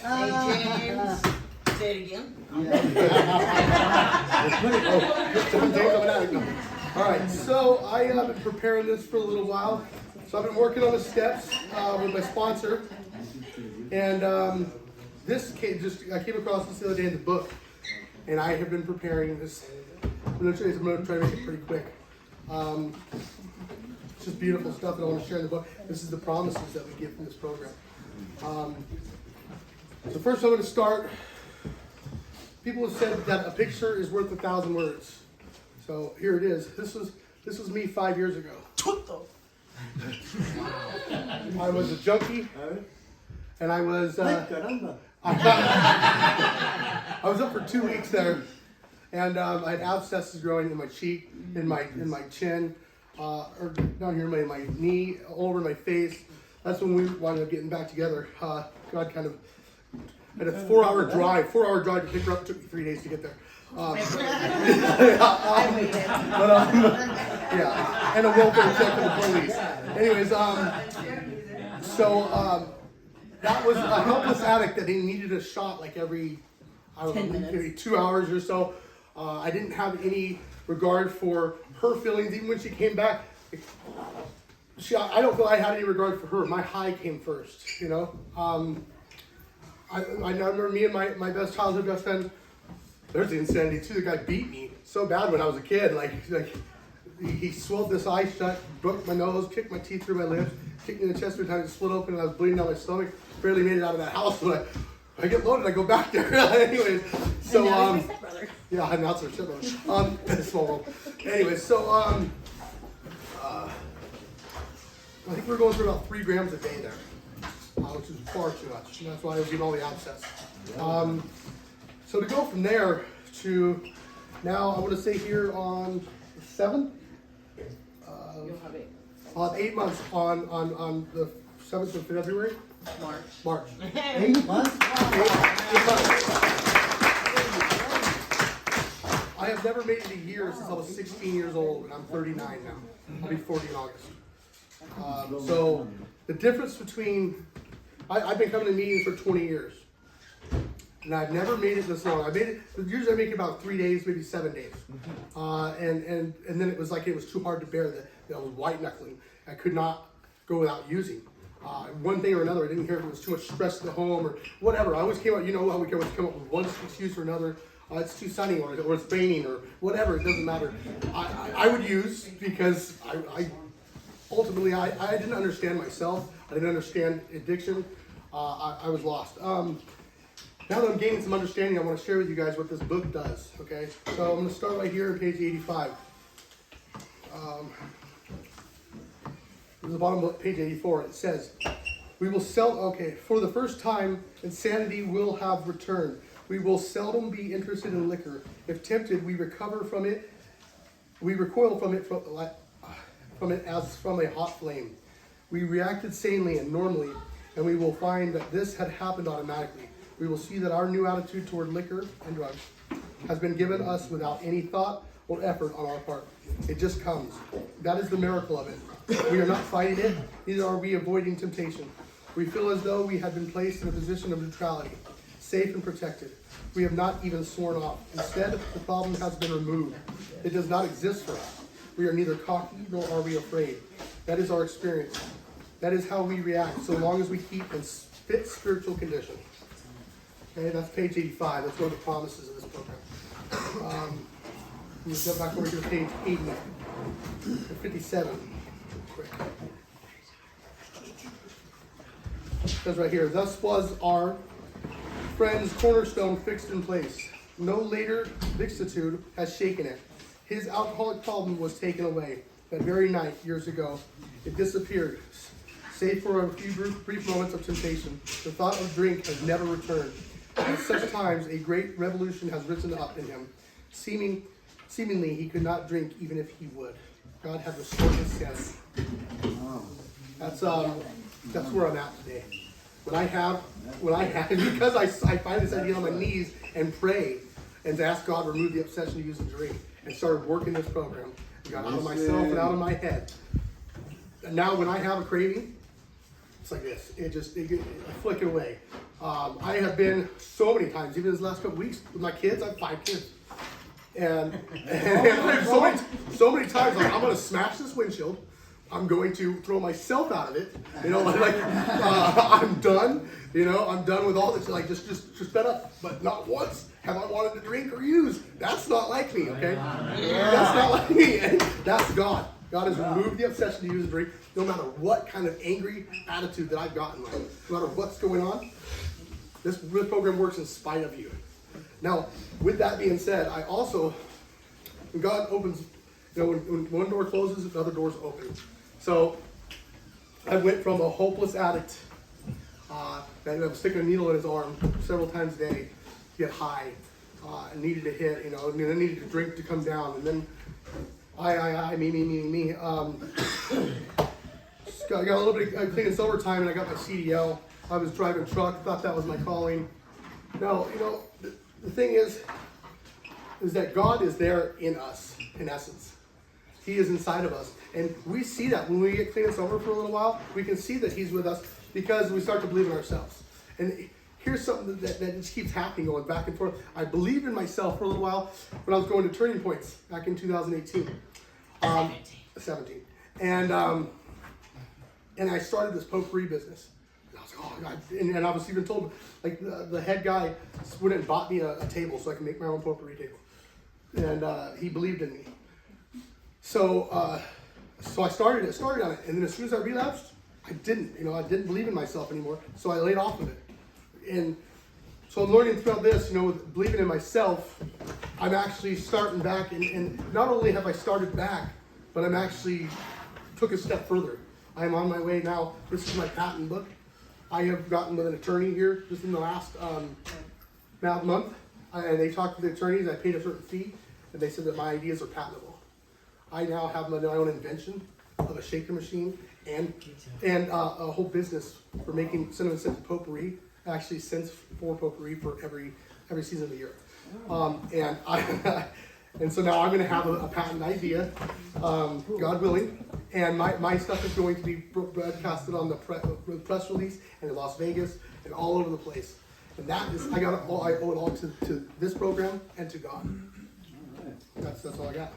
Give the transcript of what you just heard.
Hey, James. Say it again. All right, so I have been preparing this for a little while. So I've been working on the steps with my sponsor, and I came across this the other day in the book, and I have been preparing this. I'm going to try to make it pretty quick. It's just beautiful stuff that I want to share in the book. This is the promises that we get from this program. So first I'm going to start. People have said that a picture is worth 1,000 words. So here it is. This was me 5 years ago. I was a junkie, and I was I was up for 2 weeks there, and I had abscesses growing in my cheek, in my chin, or down here in my knee, all over my face. That's when we wound up getting back together. God kind of had a 4-hour drive. 4-hour drive to pick her up. It took me 3 days to get there. Yeah, and a welfare check from the police. Anyways, that was a helpless addict that he needed a shot like every, I don't know, maybe 2 hours or so. I didn't have any regard for her feelings, even when she came back. I don't feel I had any regard for her. My high came first, you know. I remember me and my best childhood best friend. There's the insanity too. The guy beat me so bad when I was a kid. Like he swelled this eye shut, broke my nose, kicked my teeth through my lips, kicked me in the chest 3 times, it split open, and I was bleeding down my stomach. Barely made it out of that house. But I get loaded, I go back there. Anyways, so yeah, and that's our stepbrother. Small world. Anyways, so I think we were going through about 3 grams a day there. Which is far too much, and that's why I was getting all the abscess. So to go from there to now, I want to say here on the 7th, I'll have 8 months on the 7th of February. March. 8 months? 8 months. I have never made it a year since I was 16 years old, and I'm 39 now. I'll be 40 in August. So the difference between I've been coming to meetings for 20 years, and I've never made it this long. Usually I make it about 3 days, maybe 7 days, and then it was like it was too hard to bear. That I was white knuckling. I could not go without using one thing or another. I didn't care if it was too much stress at home or whatever. I always came out. You know how we always come up with one excuse or another. It's too sunny or it's raining or whatever. It doesn't matter. I would use because I ultimately I didn't understand myself. I didn't understand addiction. I was lost. Now that I'm gaining some understanding, I want to share with you guys what this book does. Okay, so I'm going to start right here on page 85. This is the bottom of page 84. It says, "We will for the first time, insanity will have returned. We will seldom be interested in liquor. If tempted, we recoil from it. From it as from a hot flame. We reacted sanely and normally, and we will find that this had happened automatically. We will see that our new attitude toward liquor and drugs has been given us without any thought or effort on our part. It just comes. That is the miracle of it. We are not fighting it, neither are we avoiding temptation. We feel as though we had been placed in a position of neutrality, safe and protected. We have not even sworn off. Instead, the problem has been removed. It does not exist for us. We are neither cocky nor are we afraid. That is our experience. That is how we react, so long as we keep in fit spiritual condition." Okay, that's page 85. That's one of the promises of this program. Let me jump back over to page 80, 57. Quick. It says right here, "Thus was our friend's cornerstone fixed in place. No later vicissitude has shaken it. His alcoholic problem was taken away. That very night, years ago, it disappeared, save for a few brief moments of temptation. The thought of drink has never returned. At such times, a great revolution has risen up in him. Seemingly, he could not drink even if he would. God had restored his sense." That's where I'm at today. When I have, because I find this idea on my knees and pray and to ask God to remove the obsession to use the drink, and started working this program. I got out of myself and out of my head. And now when I have a craving, It's like this. I flick it away. I have been so many times, even this last couple weeks with my kids. I have 5 kids, and so many times like I'm gonna smash this windshield. I'm going to throw myself out of it. You know, I'm done. You know, I'm done with all this. Like just fed up. But not once have I wanted to drink or use. That's not like me. Okay, that's not like me. And that's God. God has removed the obsession to use and drink, no matter what kind of angry attitude that I've gotten. No matter what's going on, this program works in spite of you. Now, with that being said, I also, when God opens, you know, when one door closes, the other doors open. So, I went from a hopeless addict that was sticking a needle in his arm several times a day to get high, and needed to hit, you know, and then needed to drink to come down, and then me. Got a little bit of clean and sober time, and I got my CDL. I was driving a truck, thought that was my calling. No, you know, the thing is that God is there in us, in essence. He is inside of us. And we see that when we get clean and sober for a little while, we can see that He's with us because we start to believe in ourselves. And here's something that just keeps happening, going back and forth. I believed in myself for a little while when I was going to Turning Points back in 2018. 17. And I started this potpourri business. And I was like, oh God. And I was even told, like, the head guy went and bought me a table so I can make my own potpourri table. And he believed in me. So I started on it. And then as soon as I relapsed, I didn't believe in myself anymore. So I laid off of it. And so I'm learning throughout this, you know, with believing in myself, I'm actually starting back. And not only have I started back, but I'm actually took a step further. I'm on my way now. This is my patent book. I have gotten with an attorney here just in the last month. And they talked to the attorneys. I paid a certain fee. And they said that my ideas are patentable. I now have my own invention of a shaker machine and a whole business for making cinnamon scented potpourri. Actually, scents for potpourri for every season of the year. And so now I'm going to have a patent idea, God willing, and my stuff is going to be broadcasted on the press release and in Las Vegas and all over the place. And that is, I owe it all to this program and to God. That's all I got.